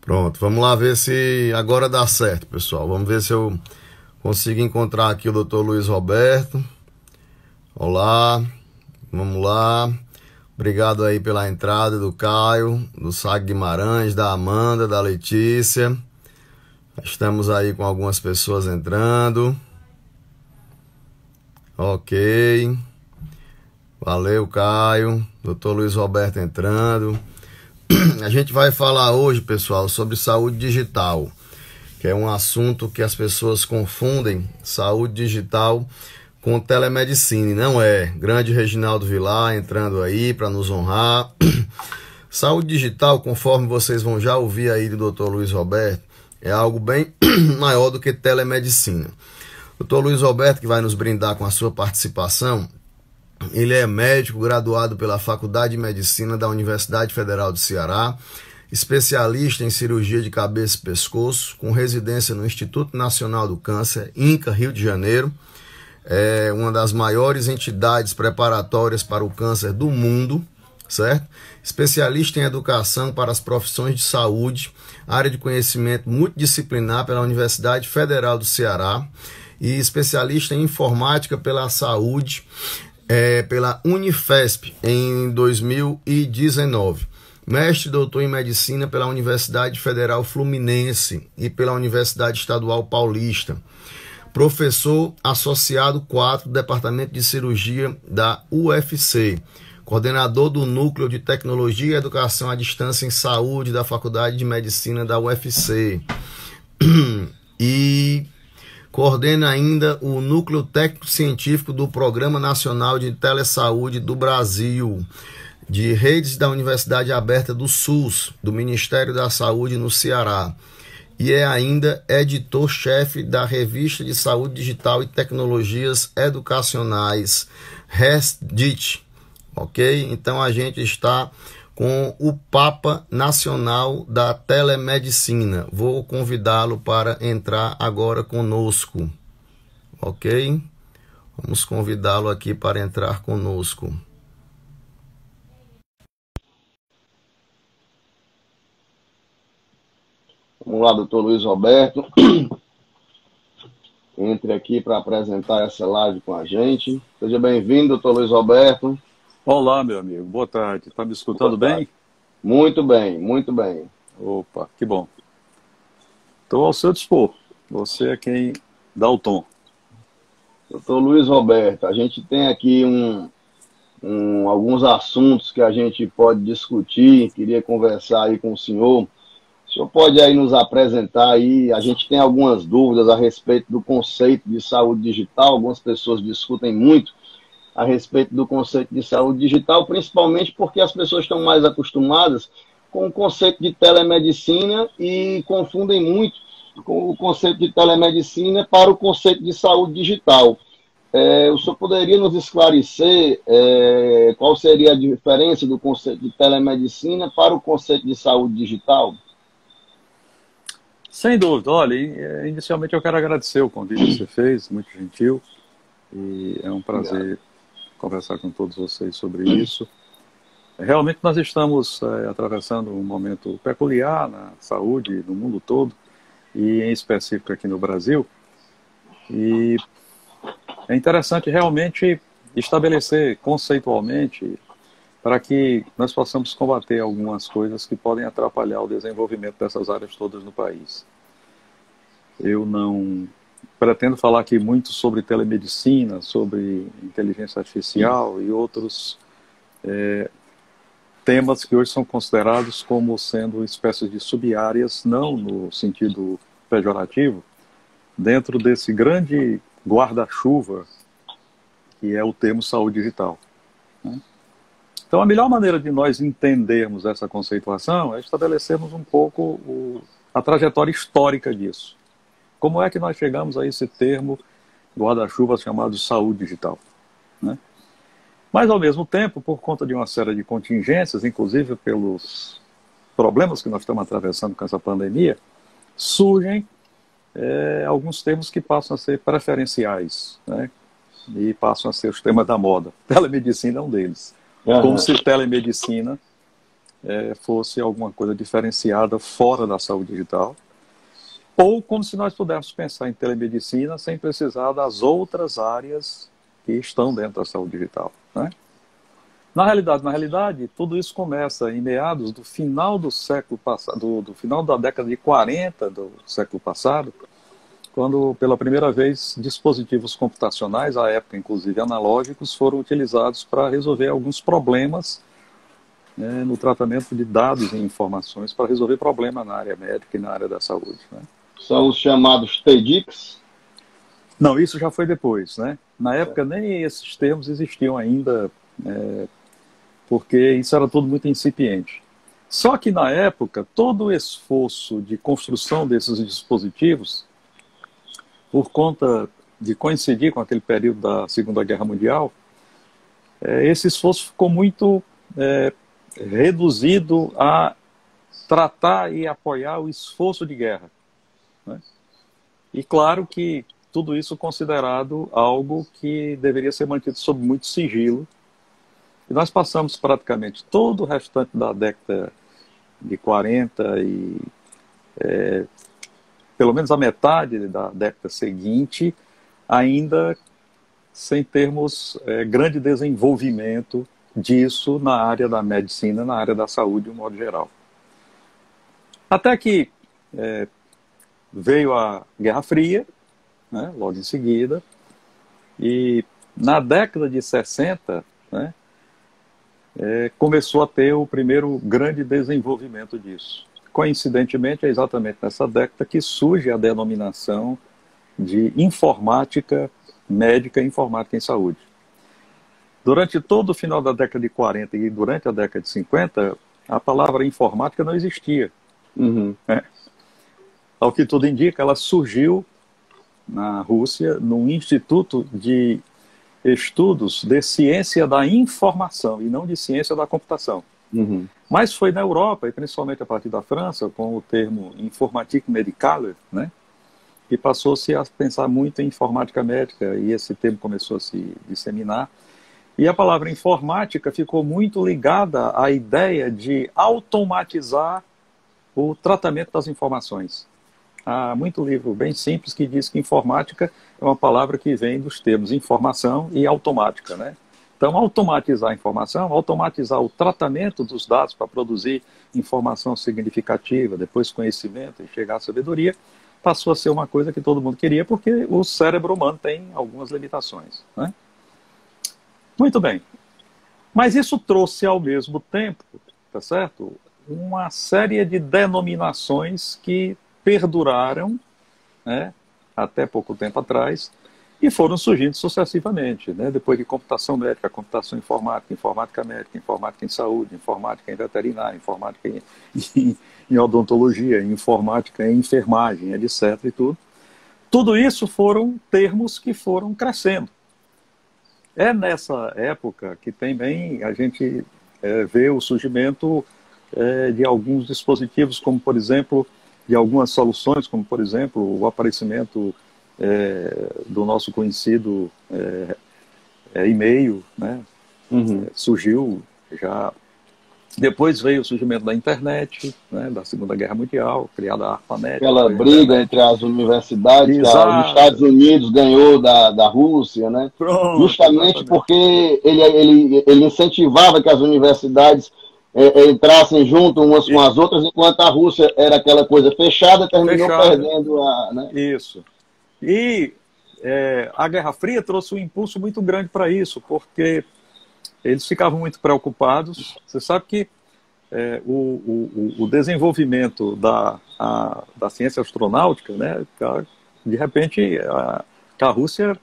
Pronto, vamos lá ver se agora dá certo, pessoal. Vamos ver se eu consigo encontrar aqui o Dr. Luiz Roberto. Olá, vamos lá. Obrigado aí pela entrada do Caio, do Sag Guimarães, da Amanda, da Letícia. Estamos aí com algumas pessoas entrando. Ok. Valeu, Caio. Dr. Luiz Roberto entrando. A gente vai falar hoje, pessoal, sobre saúde digital, que é um assunto que as pessoas confundem saúde digital com telemedicina, e não é. Grande Reginaldo Vilar entrando aí para nos honrar. Saúde digital, conforme vocês vão já ouvir aí do Dr. Luiz Roberto, é algo bem maior do que telemedicina. Dr. Luiz Roberto, que vai nos brindar com a sua participação, ele é médico graduado pela Faculdade de Medicina da Universidade Federal do Ceará, especialista em cirurgia de cabeça e pescoço, com residência no Instituto Nacional do Câncer, INCA, Rio de Janeiro. É uma das maiores entidades preparatórias para o câncer do mundo, certo? Especialista em educação para as profissões de saúde, área de conhecimento multidisciplinar pela Universidade Federal do Ceará e especialista em informática pela saúde, pela Unifesp em 2019. Mestre e doutor em medicina pela Universidade Federal Fluminense e pela Universidade Estadual Paulista. Professor associado 4 do Departamento de Cirurgia da UFC. Coordenador do Núcleo de Tecnologia e Educação à Distância em Saúde da Faculdade de Medicina da UFC. E coordena ainda o Núcleo Técnico-Científico do Programa Nacional de Telesaúde do Brasil, de redes da Universidade Aberta do SUS, do Ministério da Saúde no Ceará. E é ainda editor-chefe da Revista de Saúde Digital e Tecnologias Educacionais, RESDIT. Ok? Então a gente está com o Papa Nacional da Telemedicina. Vou convidá-lo para entrar agora conosco. Ok? Vamos convidá-lo aqui para entrar conosco. Vamos lá, doutor Luiz Roberto. Entre aqui para apresentar essa live com a gente. Seja bem-vindo, doutor Luiz Roberto. Olá, meu amigo. Boa tarde. Está me escutando bem? Muito bem, muito bem. Opa, que bom. Estou ao seu dispor. Você é quem dá o tom. Doutor Luiz Roberto, a gente tem aqui alguns assuntos que a gente pode discutir. Queria conversar aí com o senhor. O senhor pode aí nos apresentar aí, a gente tem algumas dúvidas a respeito do conceito de saúde digital, algumas pessoas discutem muito a respeito do conceito de saúde digital, principalmente porque as pessoas estão mais acostumadas com o conceito de telemedicina e confundem muito com o conceito de telemedicina para o conceito de saúde digital. O senhor poderia nos esclarecer qual seria a diferença do conceito de telemedicina para o conceito de saúde digital? Sem dúvida. Olha, inicialmente eu quero agradecer o convite que você fez, muito gentil, e é um prazer conversar com todos vocês sobre isso. Realmente nós estamos atravessando um momento peculiar na saúde no mundo todo, e em específico aqui no Brasil, e é interessante realmente estabelecer conceitualmente para que nós possamos combater algumas coisas que podem atrapalhar o desenvolvimento dessas áreas todas no país. Eu não pretendo falar aqui muito sobre telemedicina, sobre inteligência artificial e outros temas que hoje são considerados como sendo espécies de sub-áreas, não no sentido pejorativo, dentro desse grande guarda-chuva que é o termo saúde digital, né? Então, a melhor maneira de nós entendermos essa conceituação é estabelecermos um pouco a trajetória histórica disso. Como é que nós chegamos a esse termo guarda-chuva chamado saúde digital, né? Mas, ao mesmo tempo, por conta de uma série de contingências, inclusive pelos problemas que nós estamos atravessando com essa pandemia, surgem alguns termos que passam a ser preferenciais, né? E passam a ser os temas da moda. Telemedicina é um deles. Como se telemedicina fosse alguma coisa diferenciada fora da saúde digital, ou como se nós pudéssemos pensar em telemedicina sem precisar das outras áreas que estão dentro da saúde digital, né? Na realidade, tudo isso começa em meados do final do século passado, do final da década de 40 do século passado, quando, pela primeira vez, dispositivos computacionais, à época inclusive analógicos, foram utilizados para resolver alguns problemas, né, no tratamento de dados e informações, para resolver problemas na área médica e na área da saúde, né? São os chamados TEDx? Não, isso já foi depois, né? Na época nem esses termos existiam ainda, porque isso era tudo muito incipiente. Só que na época, todo o esforço de construção desses dispositivos, por conta de coincidir com aquele período da Segunda Guerra Mundial, esse esforço ficou muito reduzido a tratar e apoiar o esforço de guerra, né? E claro que tudo isso considerado algo que deveria ser mantido sob muito sigilo. E nós passamos praticamente todo o restante da década de 40 e pelo menos a metade da década seguinte, ainda sem termos grande desenvolvimento disso na área da medicina, na área da saúde, de um modo geral. Até que veio a Guerra Fria, né, logo em seguida, e na década de 60, né, começou a ter o primeiro grande desenvolvimento disso. Coincidentemente, é exatamente nessa década que surge a denominação de informática médica e informática em saúde. Durante todo o final da década de 40 e durante a década de 50, a palavra informática não existia. Uhum. Ao que tudo indica, ela surgiu na Rússia, num instituto de estudos de ciência da informação e não de ciência da computação. Uhum. Mas foi na Europa, e principalmente a partir da França, com o termo informatique médicale, né, que passou-se a pensar muito em informática médica, e esse termo começou a se disseminar. E a palavra informática ficou muito ligada à ideia de automatizar o tratamento das informações. Há muito livro bem simples que diz que informática é uma palavra que vem dos termos informação e automática, né? Então, automatizar a informação, automatizar o tratamento dos dados para produzir informação significativa, depois conhecimento e chegar à sabedoria, passou a ser uma coisa que todo mundo queria, porque o cérebro humano tem algumas limitações, né? Muito bem. Mas isso trouxe ao mesmo tempo, tá certo, uma série de denominações que perduraram, né, até pouco tempo atrás, e foram surgindo sucessivamente, né? Depois de computação médica, computação informática, informática médica, informática em saúde, informática em veterinária, informática em odontologia, informática em enfermagem, etc. e tudo. Tudo isso foram termos que foram crescendo. É nessa época que também a gente vê o surgimento de alguns dispositivos, como por exemplo, de algumas soluções, como por exemplo o aparecimento do nosso conhecido e-mail, né? Uhum. Surgiu já. Depois veio o surgimento da internet, né, da Segunda Guerra Mundial, criada a ARPANET. Aquela briga entre as universidades, que os Exato. Estados Unidos ganhou da Rússia, né? Pronto, justamente exatamente. porque ele incentivava que as universidades entrassem junto umas com as outras, enquanto a Rússia era aquela coisa fechada, terminou perdendo a... Né? Isso. E a Guerra Fria trouxe um impulso muito grande para isso, porque eles ficavam muito preocupados. Você sabe que o desenvolvimento da ciência astronáutica, né, de repente a Rússia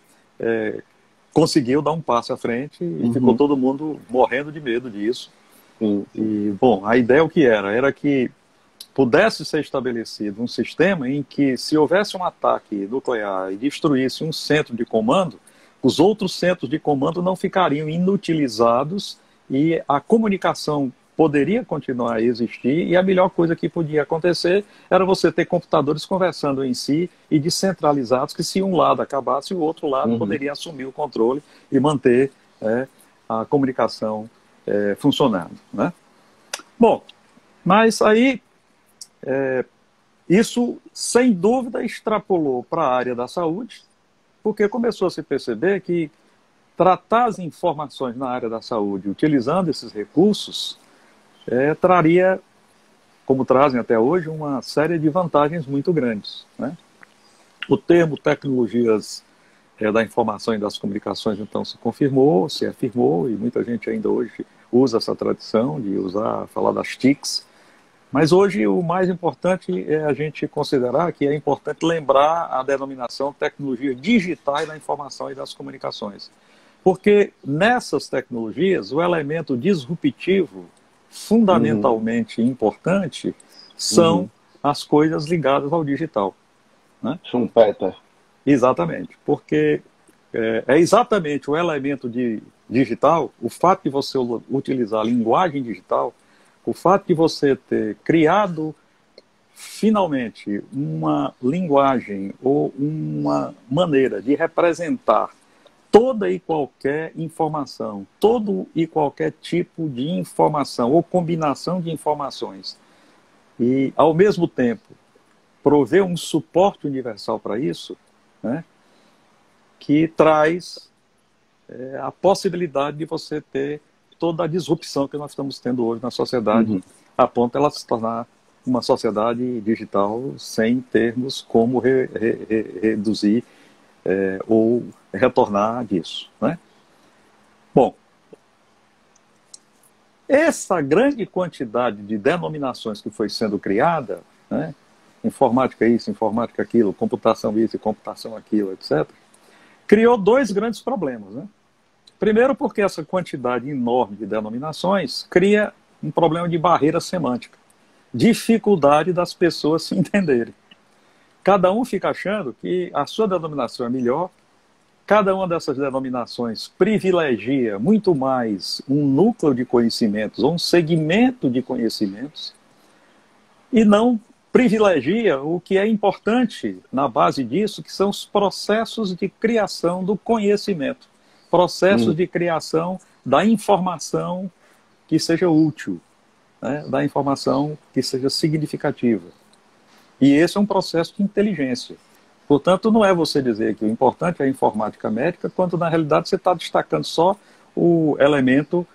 conseguiu dar um passo à frente e ficou todo mundo morrendo de medo disso. Sim. E, bom, a ideia o que era? Era que pudesse ser estabelecido um sistema em que, se houvesse um ataque nuclear e destruísse um centro de comando, os outros centros de comando não ficariam inutilizados e a comunicação poderia continuar a existir, e a melhor coisa que podia acontecer era você ter computadores conversando em si e descentralizados, que se um lado acabasse, o outro lado poderia assumir o controle e manter a comunicação funcionando, né? Bom, mas aí isso, sem dúvida, extrapolou para a área da saúde, porque começou a se perceber que tratar as informações na área da saúde utilizando esses recursos traria, como trazem até hoje, uma série de vantagens muito grandes, né? O termo tecnologias da informação e das comunicações, então, se confirmou, se afirmou, e muita gente ainda hoje usa essa tradição de falar das TICs. Mas hoje o mais importante é a gente considerar que é importante lembrar a denominação tecnologia digital da informação e das comunicações. Porque nessas tecnologias, o elemento disruptivo, fundamentalmente importante, são as coisas ligadas ao digital. Né? Schumpeter. Exatamente, porque é exatamente o elemento digital, o fato de você utilizar a linguagem digital, o fato de você ter criado finalmente uma linguagem ou uma maneira de representar toda e qualquer informação, todo e qualquer tipo de informação ou combinação de informações, e ao mesmo tempo prover um suporte universal para isso, né, que traz a possibilidade de você ter toda a disrupção que nós estamos tendo hoje na sociedade, a ponto de ela se tornar uma sociedade digital sem termos como reduzir ou retornar disso, né? Bom, essa grande quantidade de denominações que foi sendo criada, né, informática isso, informática aquilo, computação isso, computação aquilo, etc., criou dois grandes problemas, né? Primeiro, porque essa quantidade enorme de denominações cria um problema de barreira semântica, dificuldade das pessoas se entenderem. Cada um fica achando que a sua denominação é melhor, cada uma dessas denominações privilegia muito mais um núcleo de conhecimentos ou um segmento de conhecimentos e não privilegia o que é importante na base disso, que são os processos de criação do conhecimento, processos de criação da informação que seja útil, né, da informação que seja significativa. E esse é um processo de inteligência. Portanto, não é você dizer que o importante é a informática médica, quando na realidade você está destacando só o elemento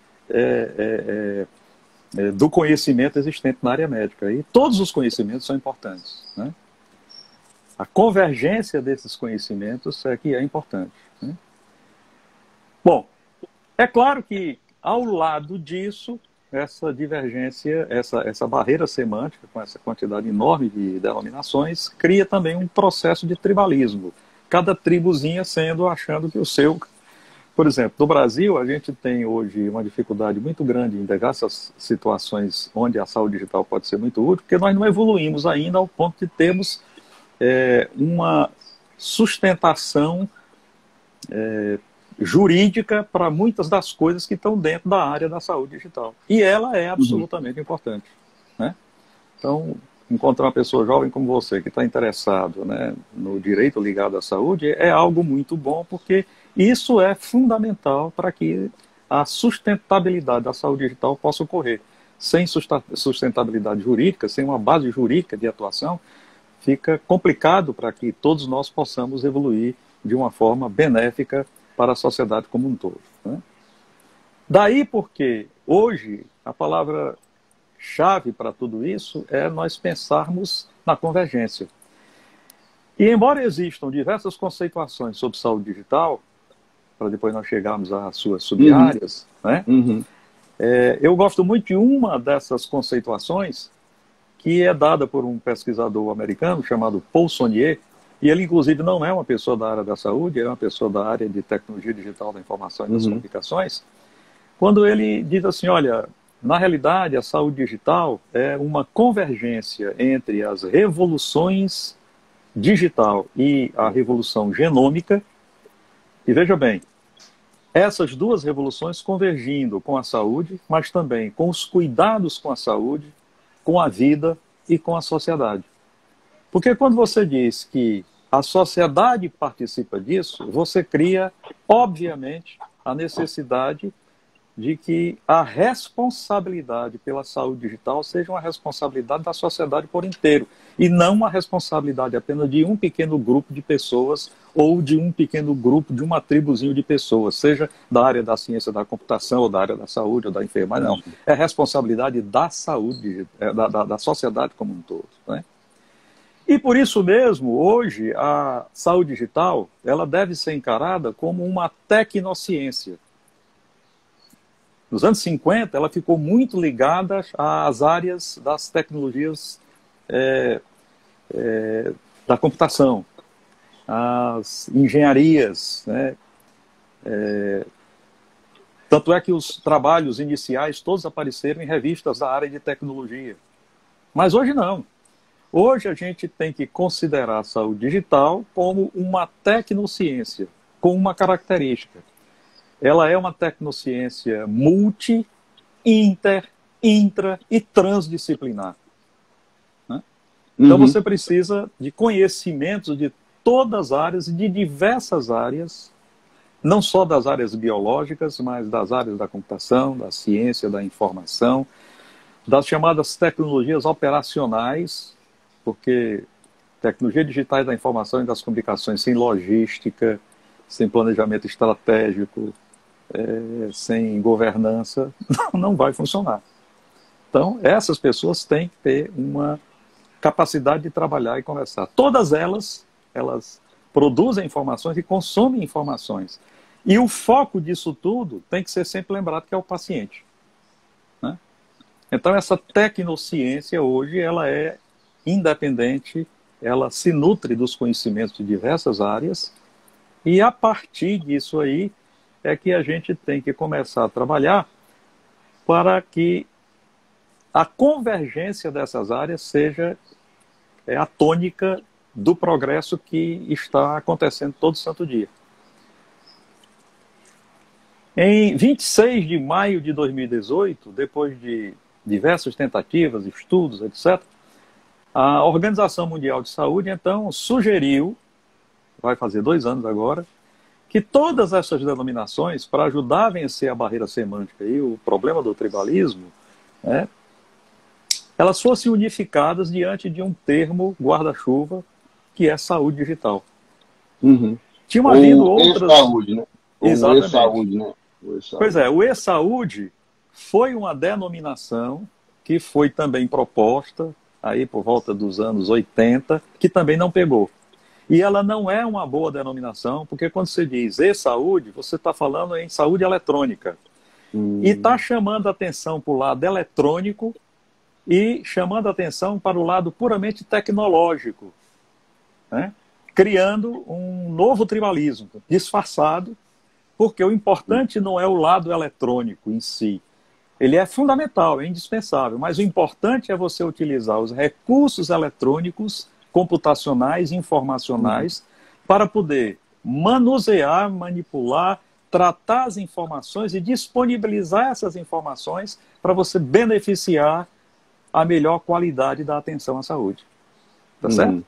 do conhecimento existente na área médica. E todos os conhecimentos são importantes, né? A convergência desses conhecimentos é que é importante, né? Bom, é claro que ao lado disso, essa divergência, essa barreira semântica, com essa quantidade enorme de denominações, cria também um processo de tribalismo. Cada tribuzinha achando que o seu... Por exemplo, no Brasil, a gente tem hoje uma dificuldade muito grande em diversas situações onde a saúde digital pode ser muito útil, porque nós não evoluímos ainda ao ponto de termos uma sustentação jurídica para muitas das coisas que estão dentro da área da saúde digital. E ela é absolutamente importante, né? Então, encontrar uma pessoa jovem como você, que está interessado, né, no direito ligado à saúde, é algo muito bom, porque isso é fundamental para que a sustentabilidade da saúde digital possa ocorrer. Sem sustentabilidade jurídica, sem uma base jurídica de atuação, fica complicado para que todos nós possamos evoluir de uma forma benéfica para a sociedade como um todo, né? Daí porque hoje a palavra-chave para tudo isso é nós pensarmos na convergência. E embora existam diversas conceituações sobre saúde digital, para depois nós chegarmos às suas sub-áreas, né? Eu gosto muito de uma dessas conceituações, que é dada por um pesquisador americano chamado Paul Sonnier, e ele, inclusive, não é uma pessoa da área da saúde, é uma pessoa da área de tecnologia digital da informação e das comunicações, quando ele diz assim, olha, na realidade, a saúde digital é uma convergência entre as revoluções digital e a revolução genômica. E veja bem, essas duas revoluções convergindo com a saúde, mas também com os cuidados com a saúde, com a vida e com a sociedade. Porque quando você diz que a sociedade participa disso, você cria, obviamente, a necessidade de que a responsabilidade pela saúde digital seja uma responsabilidade da sociedade por inteiro, e não uma responsabilidade apenas de um pequeno grupo de pessoas ou de um pequeno grupo, de uma tribuzinho de pessoas, seja da área da ciência da computação, ou da área da saúde, ou da enfermagem, não. É responsabilidade da saúde, da sociedade como um todo, né? E por isso mesmo, hoje, a saúde digital, ela deve ser encarada como uma tecnociência. Nos anos 50, ela ficou muito ligada às áreas das tecnologias da computação, às engenharias, né? Tanto é que os trabalhos iniciais todos apareceram em revistas da área de tecnologia. Mas hoje não. Hoje a gente tem que considerar a saúde digital como uma tecnociência, com uma característica. Ela é uma tecnociência multi, inter, intra e transdisciplinar, né? Então você precisa de conhecimentos de todas as áreas, de diversas áreas, não só das áreas biológicas, mas das áreas da computação, da ciência, da informação, das chamadas tecnologias operacionais, porque tecnologia digitais da informação e das comunicações sem logística, sem planejamento estratégico, sem governança, não vai funcionar. Então, essas pessoas têm que ter uma capacidade de trabalhar e conversar. Todas elas produzem informações e consomem informações. E o foco disso tudo tem que ser sempre lembrado que é o paciente, né? Então, essa tecnociência hoje, ela é independente, ela se nutre dos conhecimentos de diversas áreas, e a partir disso aí é que a gente tem que começar a trabalhar para que a convergência dessas áreas seja a tônica do progresso que está acontecendo todo santo dia. Em 26 de maio de 2018, depois de diversas tentativas, estudos, etc., a Organização Mundial de Saúde, então, sugeriu, vai fazer 2 anos agora, que todas essas denominações, para ajudar a vencer a barreira semântica e o problema do tribalismo, né, elas fossem unificadas diante de um termo guarda-chuva, que é saúde digital. Tinham havido outras... E-saúde, né? Exatamente. E-saúde, né? Pois é, o e-saúde foi uma denominação que foi também proposta aí por volta dos anos 80, que também não pegou. E ela não é uma boa denominação, porque quando você diz e-saúde, você está falando em saúde eletrônica. E está chamando a atenção para o lado eletrônico e chamando a atenção para o lado puramente tecnológico, né? Criando um novo tribalismo, disfarçado, porque o importante não é o lado eletrônico em si. Ele é fundamental, é indispensável, mas o importante é você utilizar os recursos eletrônicos, computacionais, informacionais, para poder manusear, manipular, tratar as informações e disponibilizar essas informações para você beneficiar a melhor qualidade da atenção à saúde. Tá certo?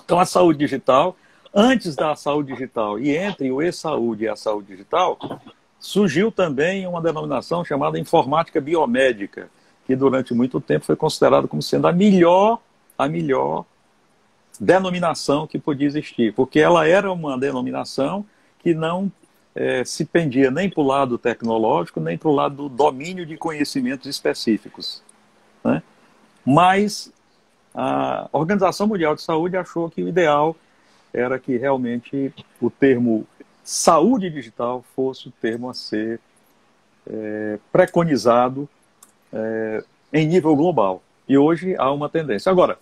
Então, a saúde digital, antes da saúde digital e entre o e-saúde e a saúde digital, surgiu também uma denominação chamada informática biomédica, que durante muito tempo foi considerada como sendo a melhor denominação que podia existir, porque ela era uma denominação que não se pendia nem para o lado tecnológico, nem para o lado do domínio de conhecimentos específicos, né? Mas a Organização Mundial de Saúde achou que o ideal era que realmente o termo saúde digital fosse o termo a ser preconizado em nível global. E hoje há uma tendência. Agora,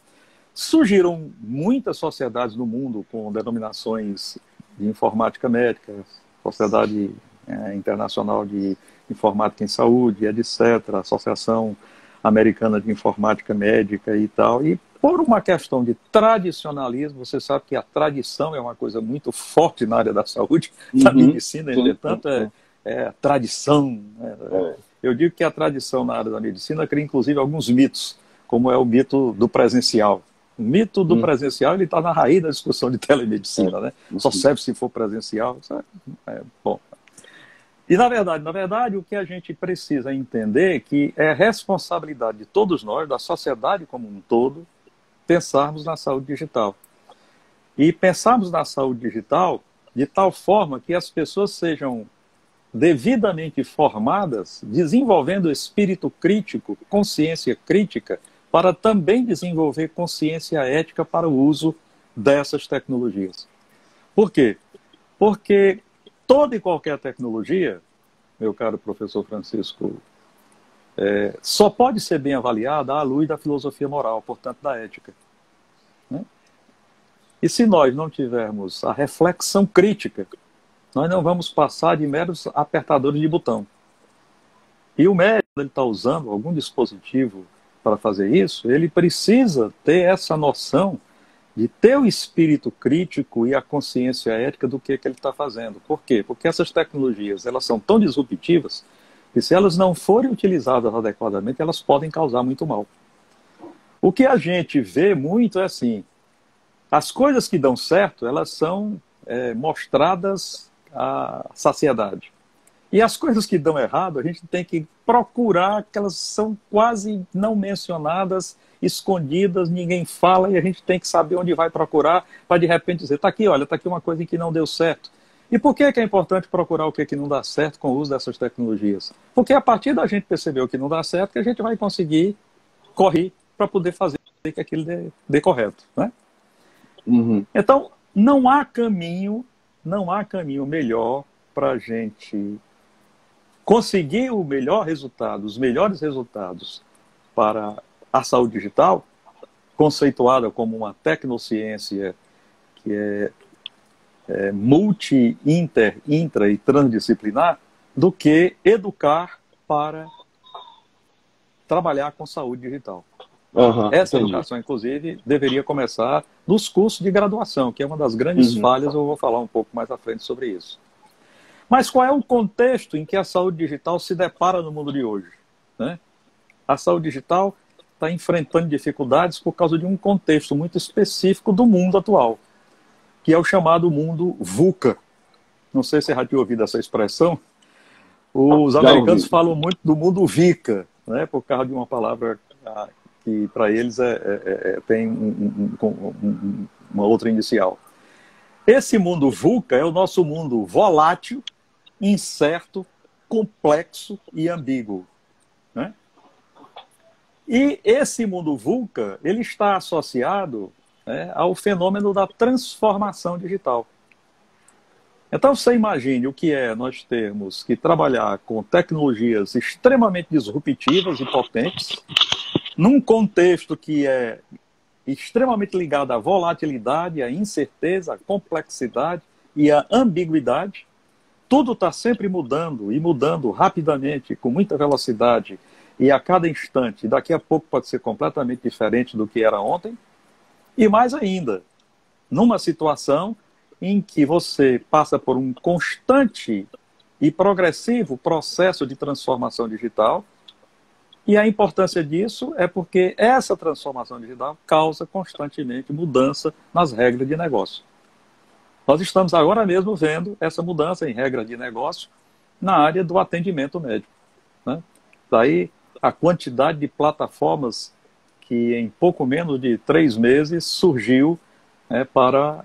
surgiram muitas sociedades no mundo com denominações de informática médica, Sociedade Internacional de Informática em Saúde, etc., Associação Americana de Informática Médica e tal, e por uma questão de tradicionalismo, você sabe que a tradição é uma coisa muito forte na área da saúde, da medicina, entretanto, é tradição. Eu digo que a tradição na área da medicina cria, inclusive, alguns mitos, como é o mito do presencial. O mito do presencial está na raiz da discussão de telemedicina, né? Só serve se for presencial. Bom. E, na verdade, o que a gente precisa entender é que é responsabilidade de todos nós, da sociedade como um todo, pensarmos na saúde digital. E pensarmos na saúde digital de tal forma que as pessoas sejam devidamente formadas, desenvolvendo espírito crítico, consciência crítica, para também desenvolver consciência ética para o uso dessas tecnologias. Por quê? Porque toda e qualquer tecnologia, meu caro professor Francisco, só pode ser bem avaliada à luz da filosofia moral, portanto da ética. Né? E se nós não tivermos a reflexão crítica, nós não vamos passar de meros apertadores de botão. E o médico, quando ele está usando algum dispositivo para fazer isso, ele precisa ter essa noção de ter o espírito crítico e a consciência ética do que ele está fazendo. Por quê? Porque essas tecnologias, elas são tão disruptivas que se elas não forem utilizadas adequadamente, elas podem causar muito mal. O que a gente vê muito é assim, as coisas que dão certo, elas são mostradas à saciedade. E as coisas que dão errado, a gente tem que procurar, que elas são quase não mencionadas, escondidas, ninguém fala, e a gente tem que saber onde vai procurar, para de repente dizer, está aqui, olha, está aqui uma coisa que não deu certo. E por que é importante procurar o que não dá certo com o uso dessas tecnologias? Porque a partir da gente perceber o que não dá certo, que a gente vai conseguir correr para poder fazer que aquilo dê correto. Né? Uhum. Então, não há caminho melhor para a gente conseguir o melhor resultado, os melhores resultados para a saúde digital, conceituada como uma tecnociência que é multi, intra e transdisciplinar, do que educar para trabalhar com saúde digital. Essa educação, inclusive, deveria começar nos cursos de graduação, que é uma das grandes falhas, eu vou falar um pouco mais à frente sobre isso. Mas qual é o contexto em que a saúde digital se depara no mundo de hoje? Né? A saúde digital está enfrentando dificuldades por causa de um contexto muito específico do mundo atual, que é o chamado mundo VUCA. Não sei se você já tinha ouvido essa expressão. Os americanos falam muito do mundo VICA, né? Por causa de uma palavra que para eles tem uma outra inicial. Esse mundo VUCA é o nosso mundo volátil, incerto, complexo e ambíguo. Né? E esse mundo VUCA, ele está associado ao fenômeno da transformação digital. Então você imagine o que é nós termos que trabalhar com tecnologias extremamente disruptivas e potentes, num contexto que é extremamente ligado à volatilidade, à incerteza, à complexidade e à ambiguidade. Tudo está sempre mudando e mudando rapidamente, com muita velocidade, e a cada instante, daqui a pouco pode ser completamente diferente do que era ontem. E mais ainda, numa situação em que você passa por um constante e progressivo processo de transformação digital, e a importância disso é porque essa transformação digital causa constantemente mudança nas regras de negócio. Nós estamos agora mesmo vendo essa mudança em regra de negócio na área do atendimento médico. Né? Daí a quantidade de plataformas que em pouco menos de 3 meses surgiu para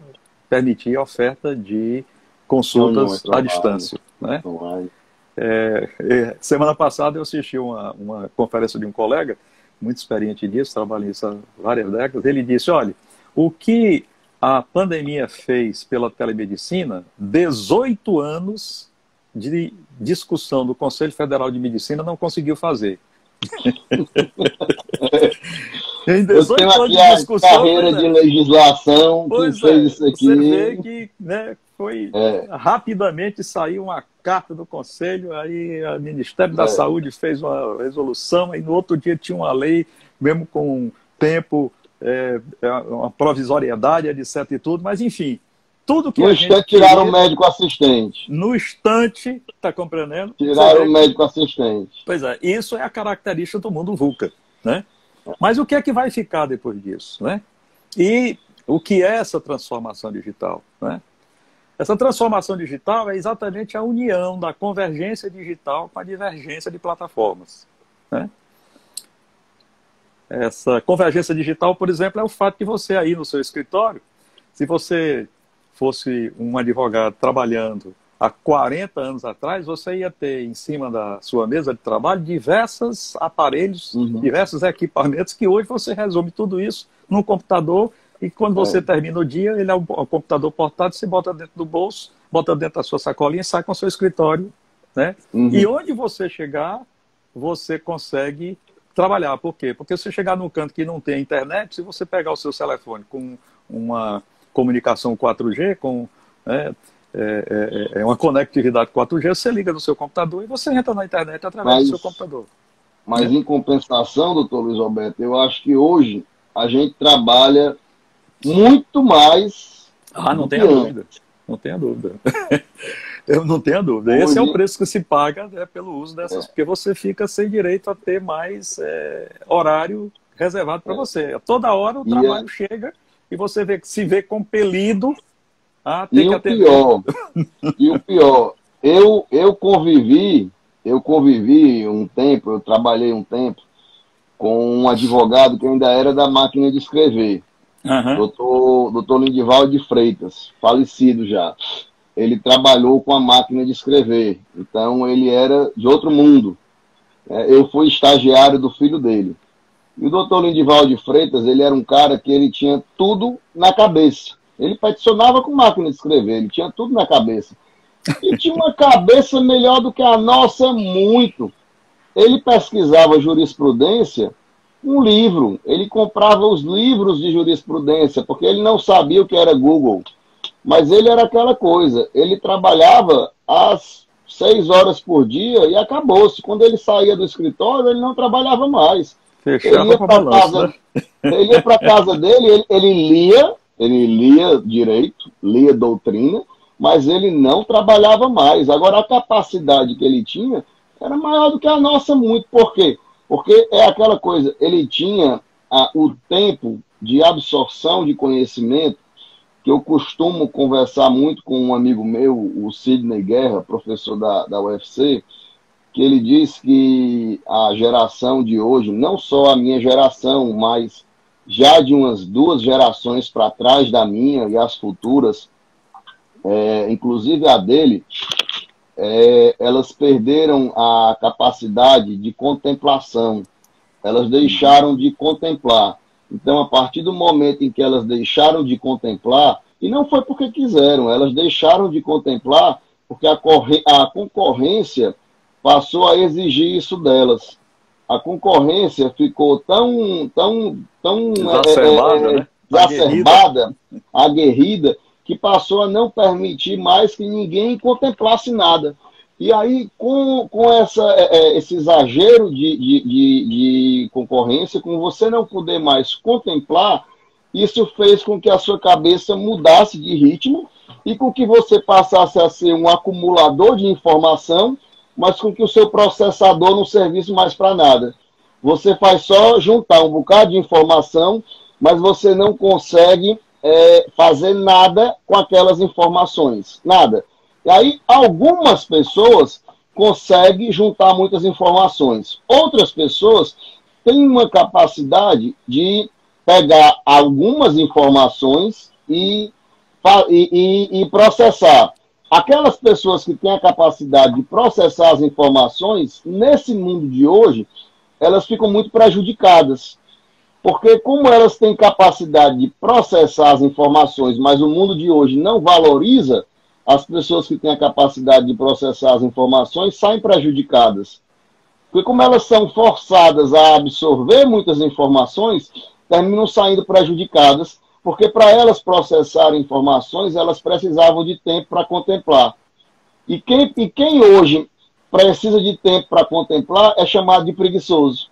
permitir a oferta de consultas à distância. Né? Semana passada eu assisti uma conferência de um colega, muito experiente nisso, trabalha nisso há várias décadas. Ele disse, olha, o que a pandemia fez pela telemedicina, 18 anos de discussão do Conselho Federal de Medicina não conseguiu fazer. Em 18 anos de discussão, carreira de legislação que fez isso aqui. Você vê que foi rapidamente saiu uma carta do Conselho, aí o Ministério da Saúde fez uma resolução, e no outro dia tinha uma lei, mesmo com tempo, uma provisoriedade, etc. e tudo, mas enfim, tudo que no instante tiraram o médico assistente. No instante, está compreendendo? Tiraram o médico assistente. Pois é, isso é a característica do mundo VUCA, né? Mas o que é que vai ficar depois disso, né? E o que é essa transformação digital, né? Essa transformação digital é exatamente a união da convergência digital com a divergência de plataformas, né? Essa convergência digital, por exemplo, é o fato de você aí no seu escritório, se você fosse um advogado trabalhando há 40 anos atrás, você ia ter em cima da sua mesa de trabalho diversos aparelhos, diversos equipamentos que hoje você resume tudo isso num computador e quando você termina o dia, ele é um computador portátil, você bota dentro do bolso, bota dentro da sua sacolinha e sai com o seu escritório, né? E onde você chegar, você consegue trabalhar. Por quê? Porque se você chegar num canto que não tem internet, se você pegar o seu telefone com uma comunicação 4G, com uma conectividade 4G, você liga no seu computador e você entra na internet através do seu computador. Mas em compensação, doutor Luiz Roberto, eu acho que hoje a gente trabalha muito mais. Não tenha dúvida. Não tenha dúvida. Eu não tenho dúvida. Hoje, esse é o preço que se paga, né, pelo uso dessas, porque você fica sem direito a ter mais horário reservado para você. Toda hora o trabalho chega e você se vê compelido a ter que atender. E o pior, eu convivi um tempo, eu trabalhei um tempo com um advogado que ainda era da máquina de escrever. Doutor Lindivaldo de Freitas, falecido já. Ele trabalhou com a máquina de escrever, então ele era de outro mundo. Eu fui estagiário do filho dele. E o doutor Lindivaldo de Freitas, ele era um cara que ele tinha tudo na cabeça. Ele peticionava com máquina de escrever, ele tinha tudo na cabeça. E tinha uma cabeça melhor do que a nossa, muito. Ele pesquisava jurisprudência, um livro. Ele comprava os livros de jurisprudência, porque ele não sabia o que era Google. Mas ele era aquela coisa. Ele trabalhava às 6 horas por dia e acabou-se. Quando ele saía do escritório, ele não trabalhava mais. Ele ia para a casa dele, ele lia direito, lia doutrina, mas ele não trabalhava mais. Agora, a capacidade que ele tinha era maior do que a nossa muito. Por quê? Porque é aquela coisa, ele tinha o tempo de absorção de conhecimento, que eu costumo conversar muito com um amigo meu, o Sidney Guerra, professor da UFC, que ele diz que a geração de hoje, não só a minha geração, mas já de umas 2 gerações para trás da minha e as futuras, inclusive a dele, elas perderam a capacidade de contemplação. Elas deixaram de contemplar. Então, a partir do momento em que elas deixaram de contemplar, e não foi porque quiseram, elas deixaram de contemplar porque a concorrência passou a exigir isso delas. A concorrência ficou tão exacerbada, aguerrida, que passou a não permitir mais que ninguém contemplasse nada. E aí, com esse exagero de concorrência, com você não poder mais contemplar, isso fez com que a sua cabeça mudasse de ritmo e com que você passasse a ser um acumulador de informação, mas com que o seu processador não servisse mais para nada. Você faz só juntar um bocado de informação, mas você não consegue fazer nada com aquelas informações. Nada. E aí, algumas pessoas conseguem juntar muitas informações. Outras pessoas têm uma capacidade de pegar algumas informações e processar. Aquelas pessoas que têm a capacidade de processar as informações, nesse mundo de hoje, elas ficam muito prejudicadas. Porque como elas têm capacidade de processar as informações, mas o mundo de hoje não valoriza, as pessoas que têm a capacidade de processar as informações saem prejudicadas. Porque como elas são forçadas a absorver muitas informações, terminam saindo prejudicadas, porque para elas processarem informações, elas precisavam de tempo para contemplar. E quem hoje precisa de tempo para contemplar é chamado de preguiçoso.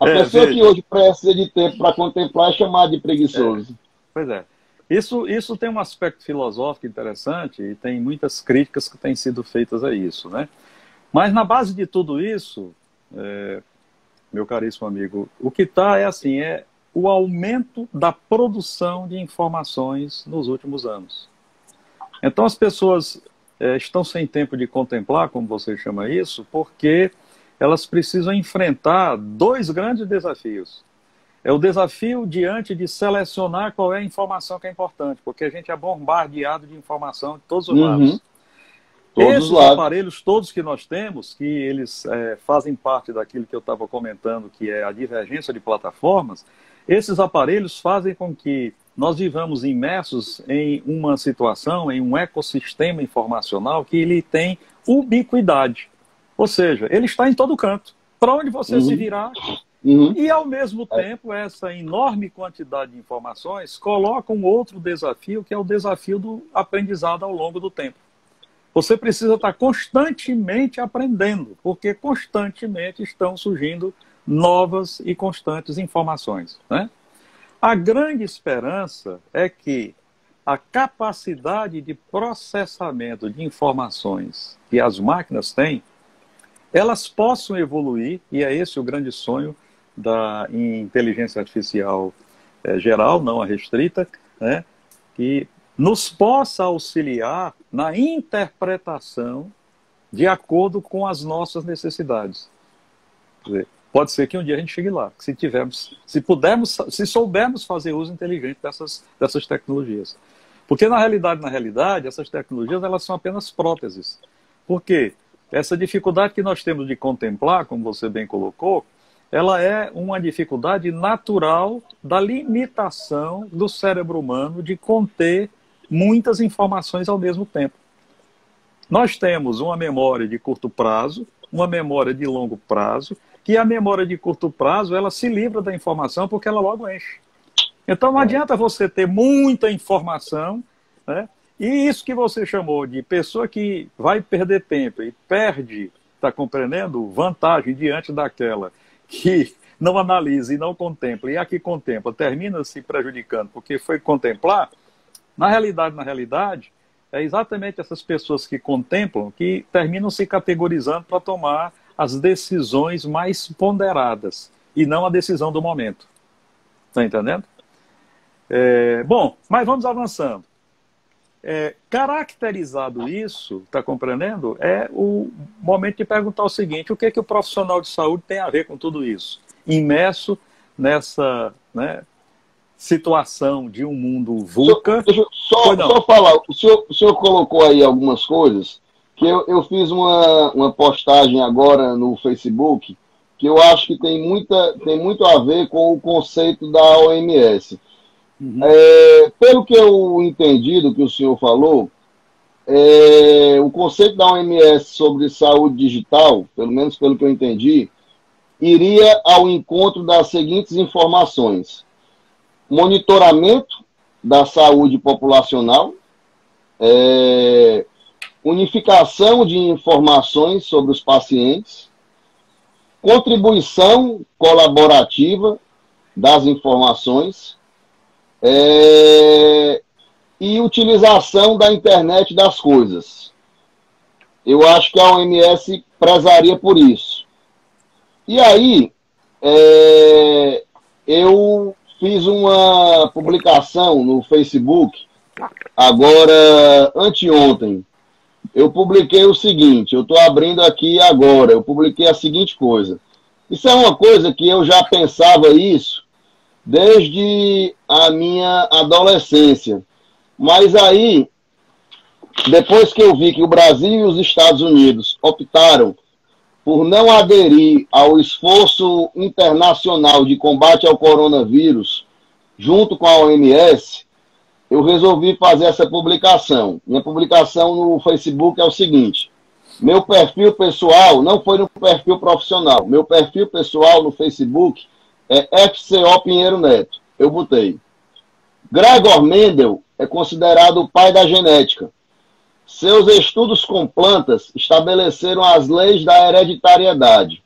A pessoa que hoje precisa de tempo para contemplar é chamada de preguiçoso. Pois é. Isso tem um aspecto filosófico interessante e tem muitas críticas que têm sido feitas a isso, né? Mas na base de tudo isso, meu caríssimo amigo, o que está é o aumento da produção de informações nos últimos anos. Então as pessoas estão sem tempo de contemplar, como você chama isso, porque elas precisam enfrentar dois grandes desafios. É o desafio diante de selecionar qual é a informação que é importante, porque a gente é bombardeado de informação de todos os lados. Esses aparelhos todos que nós temos, que eles fazem parte daquilo que eu estava comentando, que é a divergência de plataformas, esses aparelhos fazem com que nós vivamos imersos em uma situação, em um ecossistema informacional que ele tem ubiquidade. Ou seja, ele está em todo canto. Para onde você se virar. E, ao mesmo tempo, essa enorme quantidade de informações coloca um outro desafio, que é o desafio do aprendizado ao longo do tempo. Você precisa estar constantemente aprendendo, porque constantemente estão surgindo novas e constantes informações, né? A grande esperança é que a capacidade de processamento de informações que as máquinas têm, elas possam evoluir, e é esse o grande sonho da inteligência artificial geral, não a restrita, né, que nos possa auxiliar na interpretação de acordo com as nossas necessidades. Quer dizer, pode ser que um dia a gente chegue lá, se soubermos fazer uso inteligente dessas tecnologias. Porque na realidade, essas tecnologias elas são apenas próteses. Por quê? Essa dificuldade que nós temos de contemplar, como você bem colocou, ela é uma dificuldade natural da limitação do cérebro humano de conter muitas informações ao mesmo tempo. Nós temos uma memória de curto prazo, uma memória de longo prazo, que a memória de curto prazo, ela se livra da informação porque ela logo enche. Então não adianta você ter muita informação, né? E isso que você chamou de pessoa que vai perder tempo e perde, está compreendendo? Vantagem diante daquela que não analisa e não contempla, e a que contempla termina se prejudicando porque foi contemplar. Na realidade, é exatamente essas pessoas que contemplam que terminam se categorizando para tomar as decisões mais ponderadas e não a decisão do momento. Está entendendo? Bom, mas vamos avançando. Caracterizado isso, está compreendendo? É o momento de perguntar o seguinte: o que que o profissional de saúde tem a ver com tudo isso? Imerso nessa, né, situação de um mundo VUCA. Deixa eu só falar, o senhor colocou aí algumas coisas que eu fiz uma postagem agora no Facebook que eu acho que tem muito a ver com o conceito da OMS. Pelo que eu entendi do que o senhor falou, o conceito da OMS sobre saúde digital, pelo menos pelo que eu entendi, iria ao encontro das seguintes informações: monitoramento da saúde populacional, unificação de informações sobre os pacientes, contribuição colaborativa das informações, e utilização da internet das coisas. Eu acho que a OMS prezaria por isso. E aí, eu fiz uma publicação no Facebook, agora, anteontem. Eu publiquei o seguinte, eu estou abrindo aqui agora, eu publiquei a seguinte coisa. Isso é uma coisa que eu já pensava isso desde a minha adolescência. Mas aí, depois que eu vi que o Brasil e os Estados Unidos optaram por não aderir ao esforço internacional de combate ao coronavírus, junto com a OMS, eu resolvi fazer essa publicação. Minha publicação no Facebook é o seguinte: meu perfil pessoal não foi no perfil profissional. Meu perfil pessoal no Facebook é FCO Pinheiro Neto. Eu botei: Gregor Mendel é considerado o pai da genética. Seus estudos com plantas estabeleceram as leis da hereditariedade.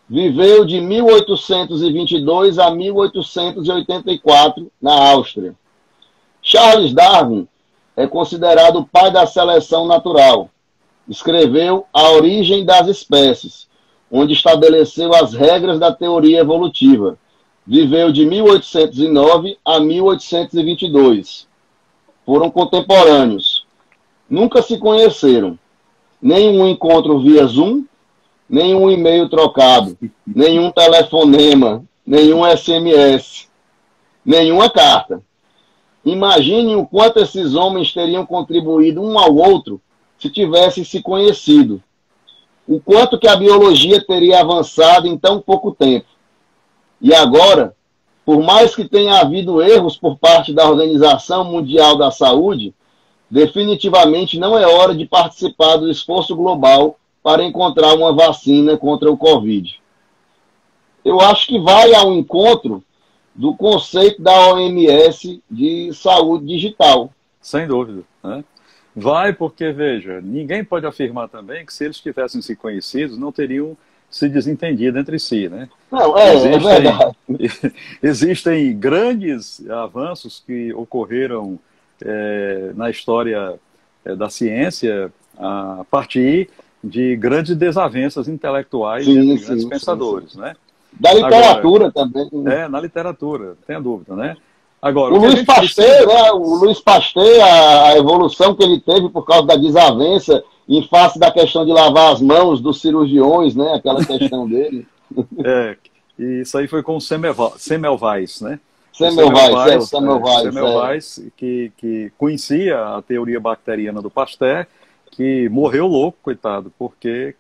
Viveu de 1822 a 1884 na Áustria. Charles Darwin é considerado o pai da seleção natural. Escreveu A Origem das Espécies, onde estabeleceu as regras da teoria evolutiva. Viveu de 1809 a 1822. Foram contemporâneos. nunca se conheceram. Nenhum encontro via Zoom, nenhum e-mail trocado, nenhum telefonema, nenhum SMS, nenhuma carta. Imaginem o quanto esses homens teriam contribuído um ao outro se tivessem se conhecido. O quanto que a biologia teria avançado em tão pouco tempo. E agora, por mais que tenha havido erros por parte da Organização Mundial da Saúde, definitivamente não é hora de participar do esforço global para encontrar uma vacina contra o Covid. Eu acho que vai ao encontro do conceito da OMS de saúde digital. Sem dúvida, né? Vai porque, veja, ninguém pode afirmar também que se eles tivessem se conhecidos, não teriam se desentendido entre si, né? Não, é verdade. Existem grandes avanços que ocorreram na história da ciência a partir de grandes desavenças intelectuais entre grandes pensadores, né? Da literatura também. Na literatura, não tenha dúvida, né? Agora, o Luiz Pasteur, né? O Luiz Pasteur, a evolução que ele teve por causa da desavença em face da questão de lavar as mãos dos cirurgiões, né? Aquela questão dele. E isso aí foi com o Semmelweis, né? Semmelweis, que conhecia a teoria bacteriana do Pasteur, que morreu louco, coitado, porque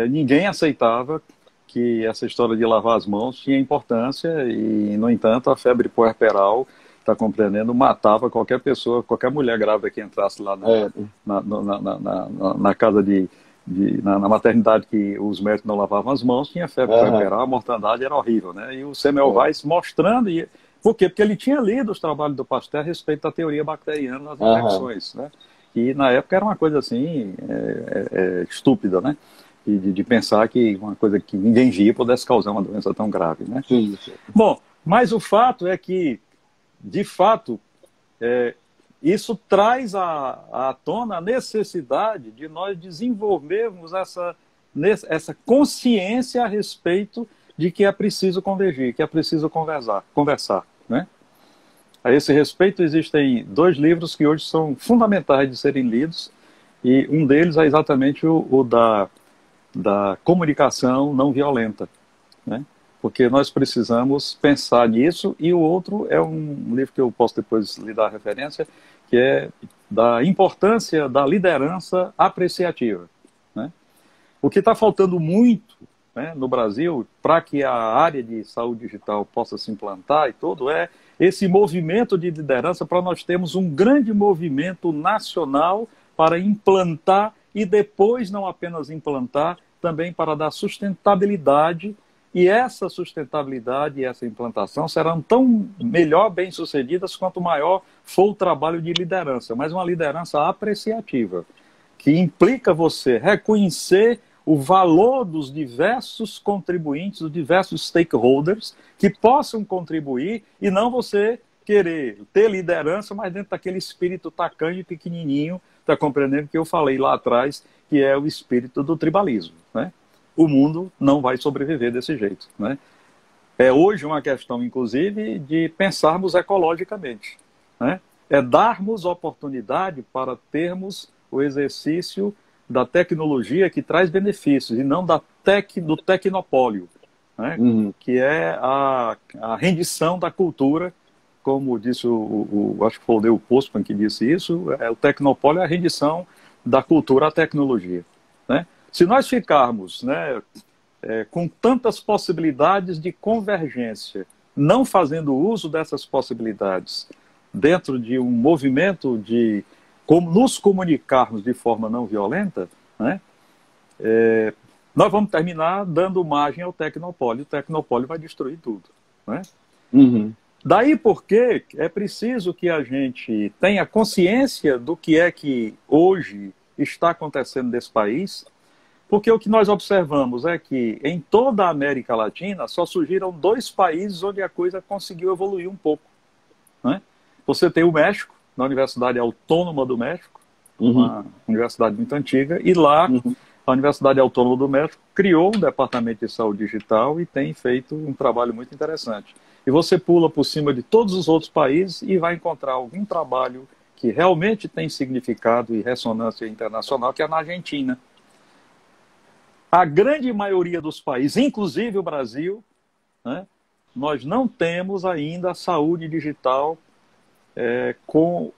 ninguém aceitava que essa história de lavar as mãos tinha importância e, no entanto, a febre puerperal, está compreendendo, matava qualquer pessoa, qualquer mulher grávida que entrasse lá na casa na maternidade que os médicos não lavavam as mãos, tinha febre puerperal, a mortandade era horrível, né? E o Semmelweis mostrando... Por quê? Porque ele tinha lido os trabalhos do Pasteur a respeito da teoria bacteriana das infecções, né? E na época era uma coisa assim, estúpida, né? De pensar que uma coisa que ninguém via pudesse causar uma doença tão grave, né? Sim. Bom, mas o fato é que, de fato, isso traz à tona a necessidade de nós desenvolvermos essa consciência a respeito de que é preciso convergir, que é preciso conversar, né? A esse respeito, existem 2 livros que hoje são fundamentais de serem lidos, e um deles é exatamente o da comunicação não violenta, né? Porque nós precisamos pensar nisso, e o outro é um livro que eu posso depois lhe dar referência, que é da importância da liderança apreciativa, né? O que está faltando muito, né, no Brasil, para que a área de saúde digital possa se implantar e tudo, é esse movimento de liderança, para nós termos um grande movimento nacional para implantar, e depois não apenas implantar, também para dar sustentabilidade, e essa sustentabilidade e essa implantação serão tão melhor bem-sucedidas quanto maior for o trabalho de liderança, mas uma liderança apreciativa, que implica você reconhecer o valor dos diversos contribuintes, dos diversos stakeholders que possam contribuir, e não você querer ter liderança, mas dentro daquele espírito tacanho e pequenininho, está compreendendo que eu falei lá atrás, que é o espírito do tribalismo, né? O mundo não vai sobreviver desse jeito, né? É hoje uma questão, inclusive, de pensarmos ecologicamente, né? É darmos oportunidade para termos o exercício da tecnologia que traz benefícios, e não do tecnopólio, né? Que é a rendição da cultura, como disse acho que foi o Leo Postman que disse isso, o tecnopólio é a rendição da cultura à tecnologia, né? Se nós ficarmos, né, com tantas possibilidades de convergência, não fazendo uso dessas possibilidades dentro de um movimento de como nos comunicarmos de forma não violenta, né, nós vamos terminar dando margem ao tecnopólio. O tecnopólio vai destruir tudo, né? Daí porque é preciso que a gente tenha consciência do que é que hoje está acontecendo nesse país, porque o que nós observamos é que em toda a América Latina só surgiram 2 países onde a coisa conseguiu evoluir um pouco, né? Você tem o México, na Universidade Autônoma do México, uma universidade muito antiga, e lá a Universidade Autônoma do México criou um departamento de saúde digital e tem feito um trabalho muito interessante. E você pula por cima de todos os outros países e vai encontrar algum trabalho que realmente tem significado e ressonância internacional, que é na Argentina. A grande maioria dos países, inclusive o Brasil, né, nós não temos ainda a saúde digital com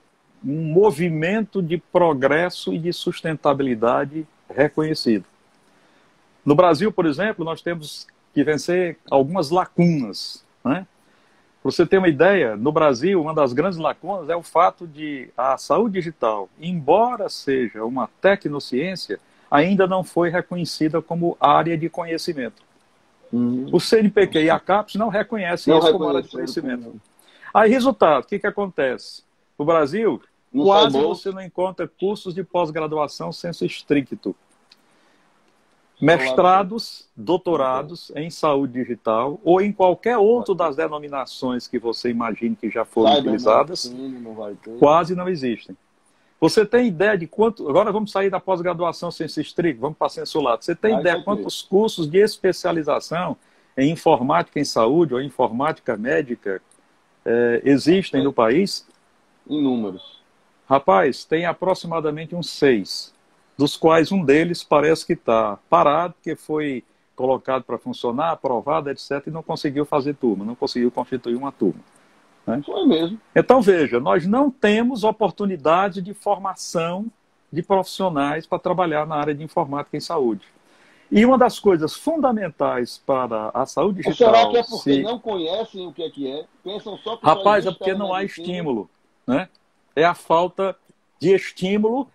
um movimento de progresso e de sustentabilidade reconhecido. No Brasil, por exemplo, nós temos que vencer algumas lacunas, né? Para você ter uma ideia, no Brasil, uma das grandes lacunas é o fato de a saúde digital, embora seja uma tecnociência, ainda não foi reconhecida como área de conhecimento. O CNPq e a CAPES não reconhecem isso como área de conhecimento. Aí, resultado, o que acontece? No Brasil, quase você não encontra cursos de pós-graduação sensu stricto. Mestrados, doutorados em saúde digital ou em qualquer outro das denominações que você imagine que já foram utilizadas, quase não existem. Você tem ideia de quanto... Agora vamos sair da pós-graduação sensu stricto, vamos para sensu lato. Você tem ideia de quantos cursos de especialização em informática em saúde ou informática médica existem no país? Inúmeros. Rapaz, tem aproximadamente uns 6, dos quais um deles parece que está parado, porque foi colocado para funcionar, aprovado, etc., e não conseguiu fazer turma, não conseguiu constituir uma turma. Né? Foi mesmo. Então, veja, nós não temos oportunidade de formação de profissionais para trabalhar na área de informática em saúde. E uma das coisas fundamentais para a saúde digital... Será que é porque não conhecem o que é? Pensam só que... Rapaz, é porque não há estímulo, né? É a falta de estímulo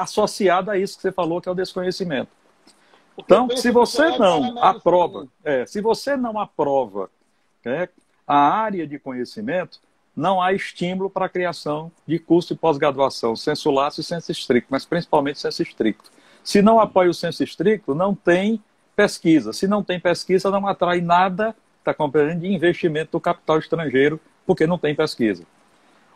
associada a isso que você falou, que é o desconhecimento. Então, se você não aprova, a área de conhecimento, não há estímulo para a criação de curso de pós-graduação, sensu lato e sensu stricto, mas principalmente sensu stricto. Se não apoia o sensu stricto, não tem pesquisa. Se não tem pesquisa, não atrai nada, está compreendendo, de investimento do capital estrangeiro, porque não tem pesquisa.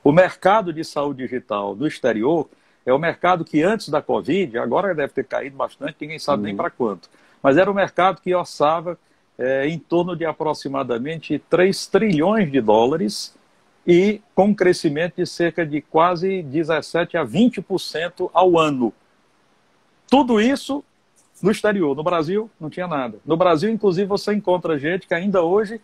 O mercado de saúde digital do exterior é o mercado que antes da Covid, agora deve ter caído bastante, ninguém sabe nem para quanto, mas era o mercado que orçava em torno de aproximadamente 3 trilhões de dólares e com um crescimento de cerca de quase 17% a 20% ao ano. Tudo isso no exterior. No Brasil, não tinha nada. No Brasil, inclusive, você encontra gente que ainda hoje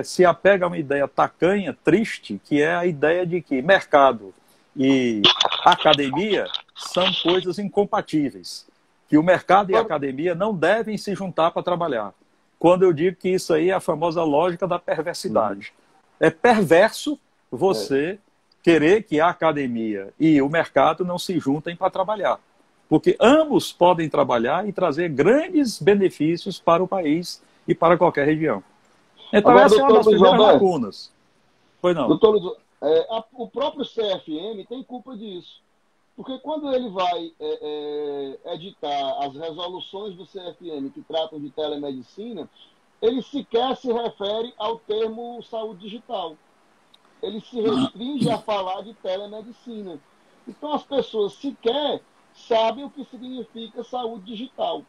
se apega a uma ideia tacanha, triste, que é a ideia de que mercado e academia são coisas incompatíveis. Que o mercado e a academia não devem se juntar para trabalhar. Quando eu digo que isso aí é a famosa lógica da perversidade. É perverso você querer que a academia e o mercado não se juntem para trabalhar. Porque ambos podem trabalhar e trazer grandes benefícios para o país e para qualquer região. Então, agora, essa é uma das primeiras lacunas. Pois não. Doutor Luiz, o próprio CFM tem culpa disso. Porque quando ele vai editar as resoluções do CFM que tratam de telemedicina, ele sequer se refere ao termo saúde digital. Ele se restringe a falar de telemedicina. Então, as pessoas sequer sabem o que significa saúde digital.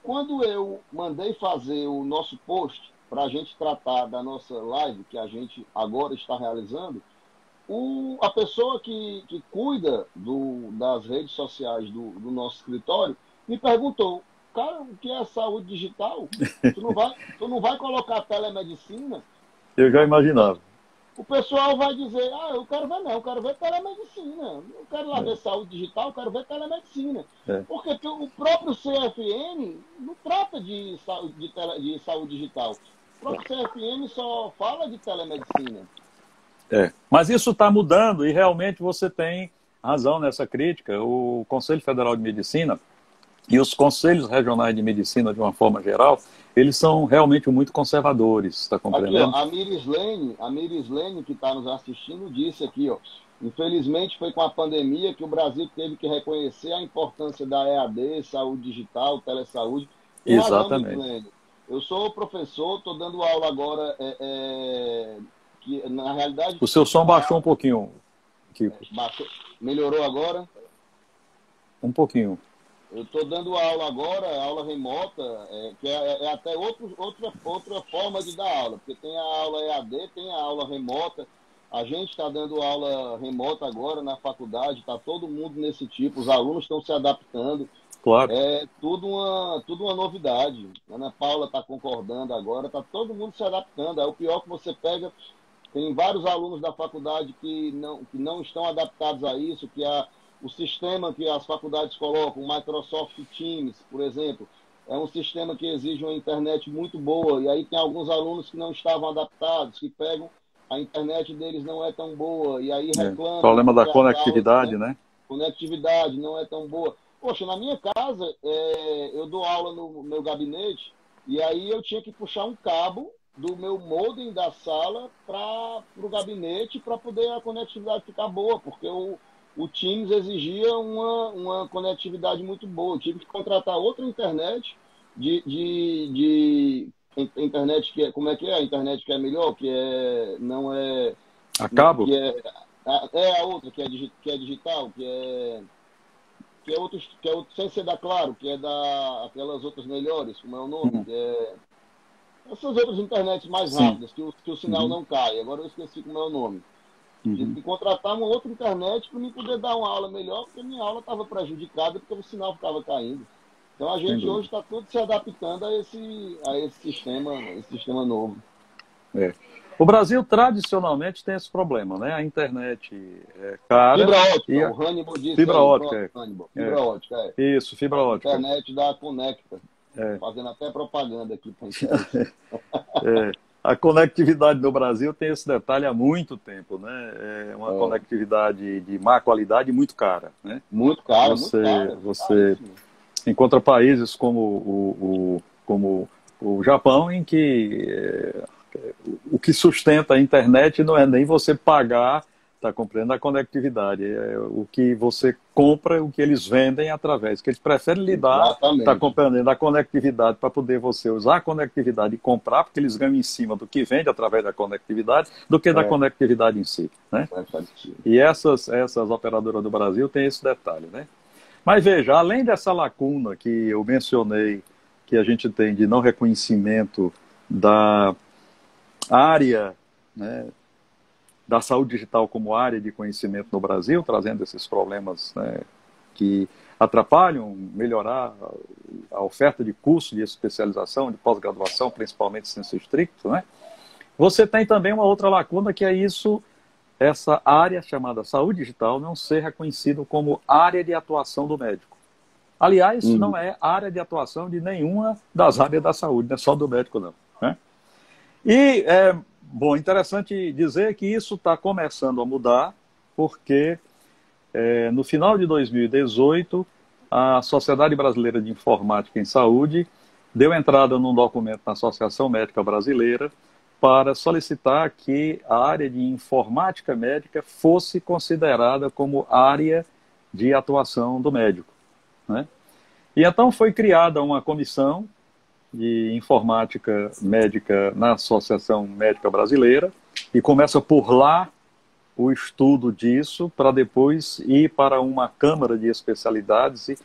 Quando eu mandei fazer o nosso post para a gente tratar da nossa live, que a gente agora está realizando, a pessoa que cuida das redes sociais do nosso escritório me perguntou: cara, o que é saúde digital? Tu não vai colocar telemedicina? Eu já imaginava. O pessoal vai dizer: eu quero ver não, eu quero ver telemedicina. Eu quero lá ver saúde digital, eu quero ver telemedicina. Porque o próprio CFM não trata de saúde digital. O próprio CFM só fala de telemedicina. Mas isso está mudando e realmente você tem razão nessa crítica. O Conselho Federal de Medicina e os conselhos regionais de medicina, de uma forma geral, eles são realmente muito conservadores, está compreendendo? Aqui, ó, a Mirislene, que está nos assistindo, disse aqui, ó, infelizmente foi com a pandemia que o Brasil teve que reconhecer a importância da EAD, saúde digital, telesaúde. Exatamente. Razão, eu sou professor, estou dando aula agora, que na realidade... O seu som baixou um pouquinho, Kiko. Melhorou agora? Um pouquinho. Eu estou dando aula agora, aula remota, que é até outra forma de dar aula, porque tem a aula EAD, tem a aula remota, A gente está dando aula remota agora na faculdade, está todo mundo nesse tipo, os alunos estão se adaptando. Claro. É tudo uma novidade. A Ana Paula está concordando agora, está todo mundo se adaptando. É o pior que você pega, tem vários alunos da faculdade que não estão adaptados a isso, o sistema que as faculdades colocam, o Microsoft Teams, por exemplo, é um sistema que exige uma internet muito boa, e aí tem alguns alunos que não estavam adaptados, que pegam, a internet deles não é tão boa, e aí reclamam. Problema da conectividade, né? Conectividade não é tão boa. Poxa, na minha casa, eu dou aula no meu gabinete, e aí eu tinha que puxar um cabo do meu modem da sala para o gabinete para poder a conectividade ficar boa, porque o Teams exigia uma conectividade muito boa. Eu tive que contratar outra internet internet que é, como é que é? A internet que é melhor, não é a cabo? Que é a outra que é digital, que é outro, sem ser da Claro, que é aquelas outras melhores, como é o nome? Que é essas outras internets mais rápidas, que o sinal não cai. Agora eu esqueci como é o nome. Tive que contratar uma outra internet para mim poder dar uma aula melhor, porque minha aula estava prejudicada porque o sinal ficava caindo. Então a gente hoje está tudo se adaptando a esse sistema novo. O Brasil tradicionalmente tem esse problema, né? A internet é cara. Fibra ótica, o Hannibal disse. Fibra ótica, Fibra ótica, Isso, fibra ótica. A internet da Conecta. Fazendo até propaganda aqui para gente. A conectividade do Brasil tem esse detalhe há muito tempo, né? É uma conectividade de má qualidade muito cara, né? Muito cara, Você encontra países como o Japão, em que o que sustenta a internet não é nem você pagar, está compreendendo, a conectividade. É o que você compra, o que eles vendem através, que eles preferem lhe dar, está compreendendo, a conectividade para poder você usar a conectividade e comprar, porque eles ganham em cima do que vende através da conectividade, do que da conectividade em si, né? E essas operadoras do Brasil têm esse detalhe, né? Mas veja, além dessa lacuna que eu mencionei, que a gente tem de não reconhecimento da área, né, da saúde digital como área de conhecimento no Brasil, trazendo esses problemas, né, que atrapalham melhorar a oferta de curso de especialização, de pós-graduação, principalmente senso estricto, né? Você tem também uma outra lacuna, que é essa área chamada saúde digital não ser reconhecido como área de atuação do médico. Aliás, não é área de atuação de nenhuma das áreas da saúde, não é só do médico, não, né? E interessante dizer que isso está começando a mudar, porque no final de 2018, a Sociedade Brasileira de Informática em Saúde deu entrada num documento na Associação Médica Brasileira para solicitar que a área de informática médica fosse considerada como área de atuação do médico, né? E então foi criada uma comissão de informática médica na Associação Médica Brasileira, e começa por lá o estudo disso, para depois ir para uma Câmara de Especialidades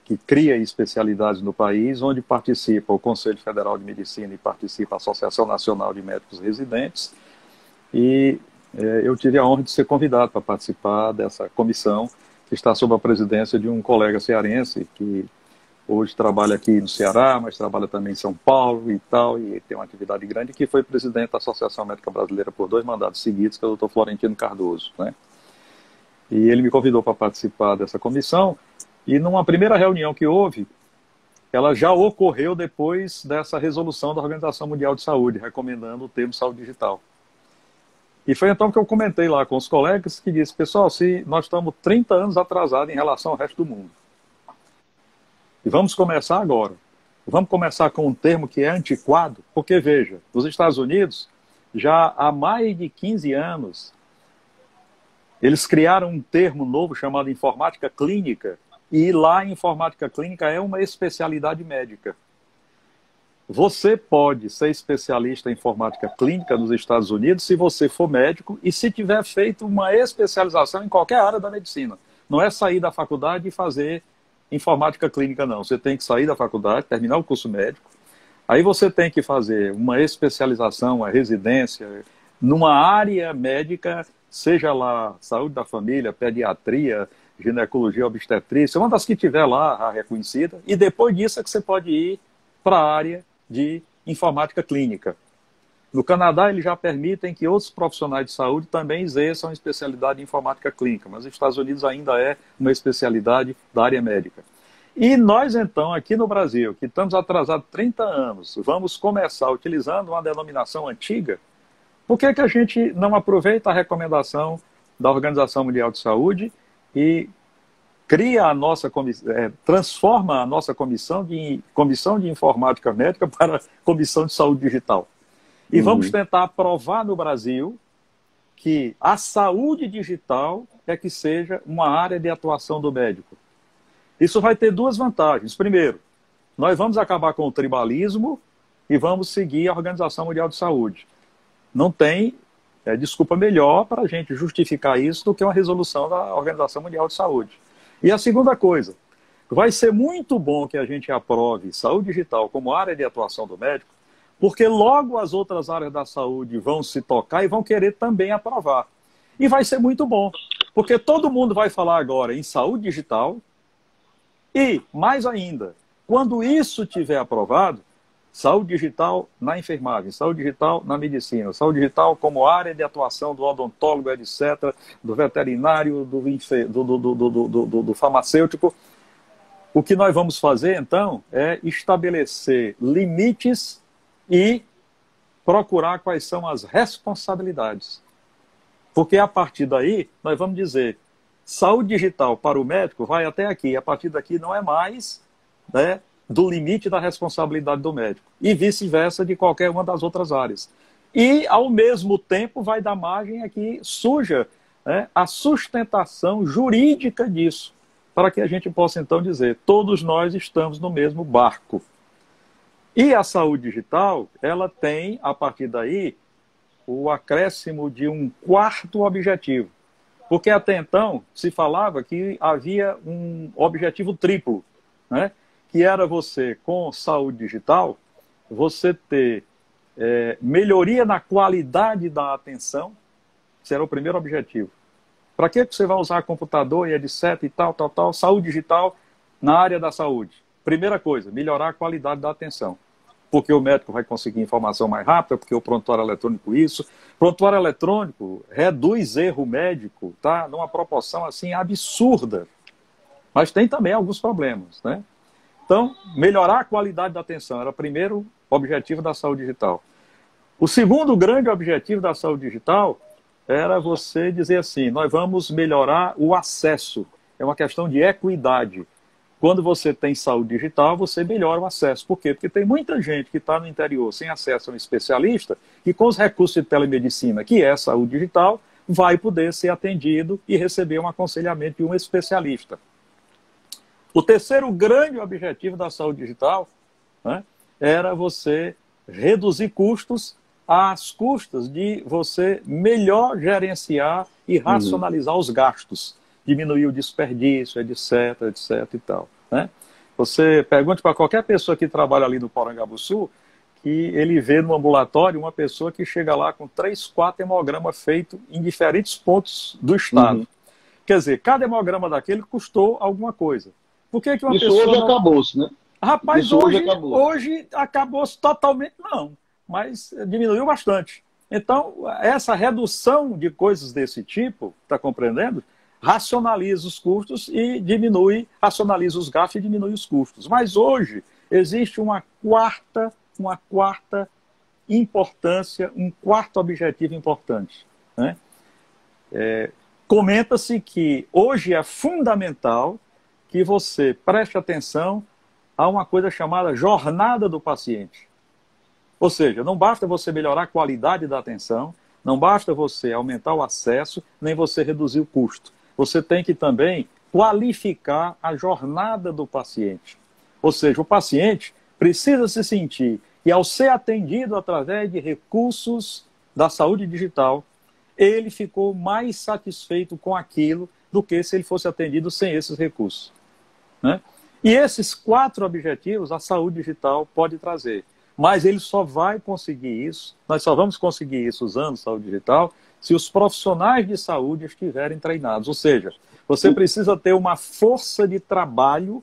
que cria especialidades no país, onde participa o Conselho Federal de Medicina e participa a Associação Nacional de Médicos Residentes. E eu tive a honra de ser convidado para participar dessa comissão, que está sob a presidência de um colega cearense, que hoje trabalha aqui no Ceará, mas trabalha também em São Paulo e tal, e tem uma atividade grande, que foi presidente da Associação Médica Brasileira por 2 mandatos seguidos, que é o Dr. Florentino Cardoso, né? E ele me convidou para participar dessa comissão, e numa primeira reunião que houve, ela já ocorreu depois dessa resolução da Organização Mundial de Saúde, recomendando o termo saúde digital. E foi então que eu comentei lá com os colegas, que disse: pessoal, se nós estamos 30 anos atrasados em relação ao resto do mundo, e vamos começar agora. Vamos começar com um termo que é antiquado, porque, veja, nos Estados Unidos, já há mais de 15 anos, eles criaram um termo novo chamado informática clínica, e lá a informática clínica é uma especialidade médica. Você pode ser especialista em informática clínica nos Estados Unidos se você for médico e se tiver feito uma especialização em qualquer área da medicina. Não é sair da faculdade e fazer informática clínica, não. Você tem que sair da faculdade, terminar o curso médico, aí você tem que fazer uma especialização, uma residência, numa área médica, seja lá saúde da família, pediatria, ginecologia, obstetrícia, uma das que tiver lá a reconhecida, e depois disso é que você pode ir para a área de informática clínica. No Canadá, eles já permitem que outros profissionais de saúde também exerçam a especialidade em informática clínica, mas nos Estados Unidos ainda é uma especialidade da área médica. E nós, então, aqui no Brasil, que estamos atrasados 30 anos, vamos começar utilizando uma denominação antiga, por que que a gente não aproveita a recomendação da Organização Mundial de Saúde e cria a nossa transforma a nossa comissão de informática médica para comissão de saúde digital? E vamos tentar provar no Brasil que a saúde digital é que seja uma área de atuação do médico. Isso vai ter duas vantagens. Primeiro, nós vamos acabar com o tribalismo e vamos seguir a Organização Mundial de Saúde. Não tem desculpa melhor para a gente justificar isso do que uma resolução da Organização Mundial de Saúde. E a segunda coisa, vai ser muito bom que a gente aprove saúde digital como área de atuação do médico, porque logo as outras áreas da saúde vão se tocar e vão querer também aprovar. E vai ser muito bom, porque todo mundo vai falar agora em saúde digital e, mais ainda, quando isso tiver aprovado, saúde digital na enfermagem, saúde digital na medicina, saúde digital como área de atuação do odontólogo, etc., do veterinário, do farmacêutico. O que nós vamos fazer, então, é estabelecer limites e procurar quais são as responsabilidades. Porque a partir daí, nós vamos dizer, saúde digital para o médico vai até aqui, a partir daqui não é mais, né, do limite da responsabilidade do médico. E vice-versa de qualquer uma das outras áreas. E, ao mesmo tempo, vai dar margem a que surja, né, a sustentação jurídica disso, para que a gente possa, então, dizer, todos nós estamos no mesmo barco. E a saúde digital, ela tem, a partir daí, o acréscimo de um quarto objetivo. Porque até então se falava que havia um objetivo triplo, né? Que era você, com saúde digital, você ter melhoria na qualidade da atenção, esse era o primeiro objetivo. Para que você vai usar computador e etc e tal, saúde digital na área da saúde? Primeira coisa, melhorar a qualidade da atenção. Porque o médico vai conseguir informação mais rápida, porque o prontuário eletrônico isso. Prontuário eletrônico reduz erro médico, tá? Numa proporção assim absurda. Mas tem também alguns problemas, né? Então, melhorar a qualidade da atenção era o primeiro objetivo da saúde digital. O segundo grande objetivo da saúde digital era você dizer assim, nós vamos melhorar o acesso. É uma questão de equidade. Quando você tem saúde digital, você melhora o acesso. Por quê? Porque tem muita gente que está no interior sem acesso a um especialista e com os recursos de telemedicina, que é saúde digital, vai poder ser atendido e receber um aconselhamento de um especialista. O terceiro grande objetivo da saúde digital, né, era você reduzir custos às custas de você melhor gerenciar e racionalizar os gastos. Diminuir o desperdício, etc, etc e tal, né? Você pergunte para qualquer pessoa que trabalha ali no Porangabuçu, que ele vê no ambulatório uma pessoa que chega lá com 3, 4 hemogramas feitos em diferentes pontos do estado. Quer dizer, cada hemograma daquele custou alguma coisa. Por que que uma isso pessoa hoje não... acabou-se, né? Rapaz, isso hoje acabou-se totalmente, não. Mas diminuiu bastante. Então, essa redução de coisas desse tipo, está compreendendo? Racionaliza os custos e racionaliza os gastos e diminui os custos. Mas hoje existe uma quarta importância, um quarto objetivo importante, né? Comenta-se que hoje é fundamental que você preste atenção a uma coisa chamada jornada do paciente. Ou seja, não basta você melhorar a qualidade da atenção, não basta você aumentar o acesso, nem você reduzir o custo. Você tem que também qualificar a jornada do paciente. Ou seja, o paciente precisa se sentir que, ao ser atendido através de recursos da saúde digital, ele ficou mais satisfeito com aquilo do que se ele fosse atendido sem esses recursos, né? E esses 4 objetivos a saúde digital pode trazer. Mas ele só vai conseguir isso, nós só vamos conseguir isso usando saúde digital se os profissionais de saúde estiverem treinados. Ou seja, você precisa ter uma força de trabalho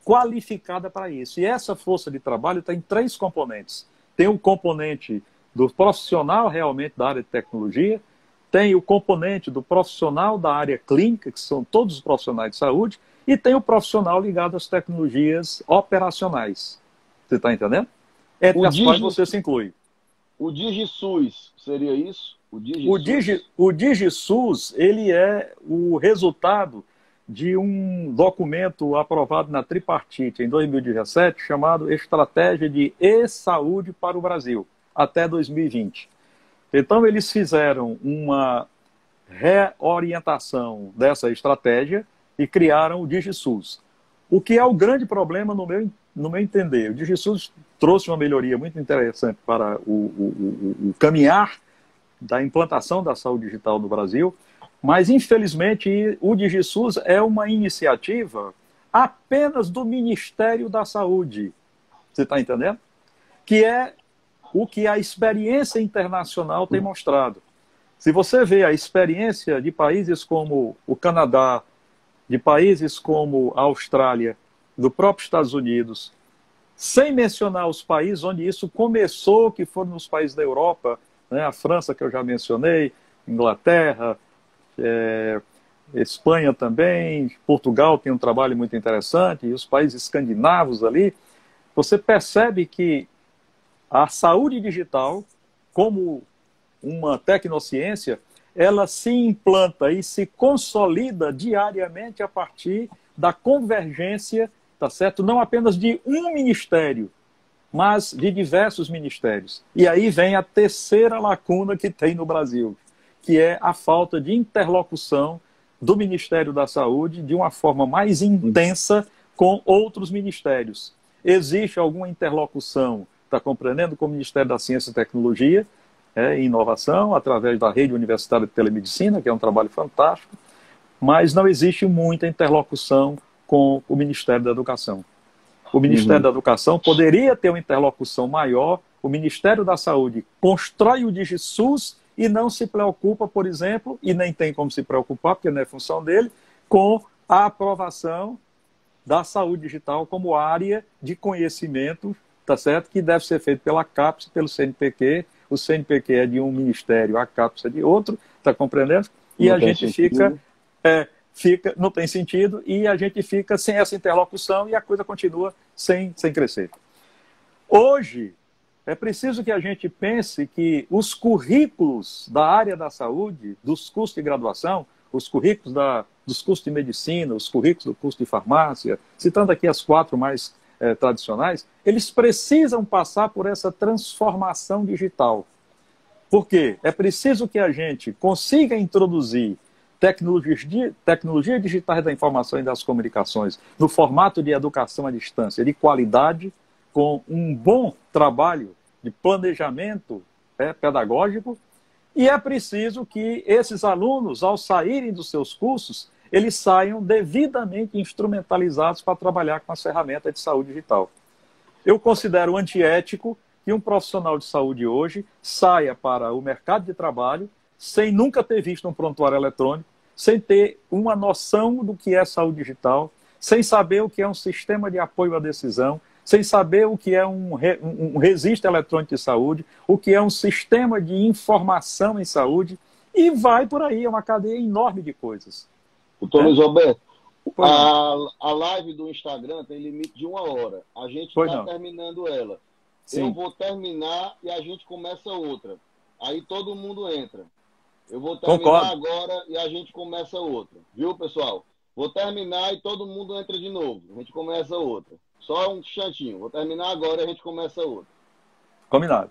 qualificada para isso. E essa força de trabalho tem 3 componentes. Tem o componente do profissional realmente da área de tecnologia, tem o componente do profissional da área clínica, que são todos os profissionais de saúde, e tem o profissional ligado às tecnologias operacionais. Você está entendendo? Entre as quais você se inclui. O DigiSUS seria isso? O DigiSUS, ele é o resultado de um documento aprovado na tripartite em 2017, chamado Estratégia de E-Saúde para o Brasil, até 2020. Então, eles fizeram uma reorientação dessa estratégia e criaram o DigiSUS. O que é o grande problema, no meu entender? O DigiSUS trouxe uma melhoria muito interessante para o caminhar da implantação da saúde digital no Brasil, mas, infelizmente, o DigiSUS é uma iniciativa apenas do Ministério da Saúde. Você está entendendo? Que é o que a experiência internacional tem mostrado. Se você vê a experiência de países como o Canadá, de países como a Austrália, do próprio Estados Unidos, sem mencionar os países onde isso começou, que foram nos países da Europa, né, a França, que eu já mencionei, Inglaterra, Espanha também, Portugal tem um trabalho muito interessante, e os países escandinavos ali, você percebe que a saúde digital, como uma tecnociência, ela se implanta e se consolida diariamente a partir da convergência, tá certo? Não apenas de um ministério, mas de diversos ministérios. E aí vem a terceira lacuna que tem no Brasil, que é a falta de interlocução do Ministério da Saúde de uma forma mais intensa com outros ministérios. Existe alguma interlocução, está compreendendo, com o Ministério da Ciência e Tecnologia e Inovação, através da Rede Universitária de Telemedicina, que é um trabalho fantástico, mas não existe muita interlocução com o Ministério da Educação. O Ministério da Educação poderia ter uma interlocução maior, o Ministério da Saúde constrói o DigiSUS e não se preocupa, por exemplo, e nem tem como se preocupar, porque não é função dele, com a aprovação da saúde digital como área de conhecimento, tá certo? Que deve ser feito pela CAPES, pelo CNPq. O CNPq é de um ministério, a CAPES é de outro, tá compreendendo? E a gente não tem sentido, e a gente fica sem essa interlocução e a coisa continua sem crescer. Hoje, é preciso que a gente pense que os currículos da área da saúde, dos cursos de graduação, os currículos dos cursos de medicina, os currículos do curso de farmácia, citando aqui as 4 mais tradicionais, eles precisam passar por essa transformação digital. Por quê? É preciso que a gente consiga introduzir tecnologias digitais da informação e das comunicações no formato de educação à distância, de qualidade, com um bom trabalho de planejamento pedagógico, e é preciso que esses alunos, ao saírem dos seus cursos, eles saiam devidamente instrumentalizados para trabalhar com as ferramentas de saúde digital. Eu considero antiético que um profissional de saúde hoje saia para o mercado de trabalho sem nunca ter visto um prontuário eletrônico, sem ter uma noção do que é saúde digital, sem saber o que é um sistema de apoio à decisão, sem saber o que é um registro eletrônico de saúde, o que é um sistema de informação em saúde, e vai por aí, é uma cadeia enorme de coisas. Doutor Luiz Roberto, a live do Instagram tem limite de 1 hora. A gente está terminando ela. Sim. Eu vou terminar e a gente começa outra. Aí todo mundo entra. Eu vou terminar agora e a gente começa outra. Viu, pessoal? Vou terminar e todo mundo entra de novo. A gente começa outra. Só um instantinho. Vou terminar agora e a gente começa outra. Combinado.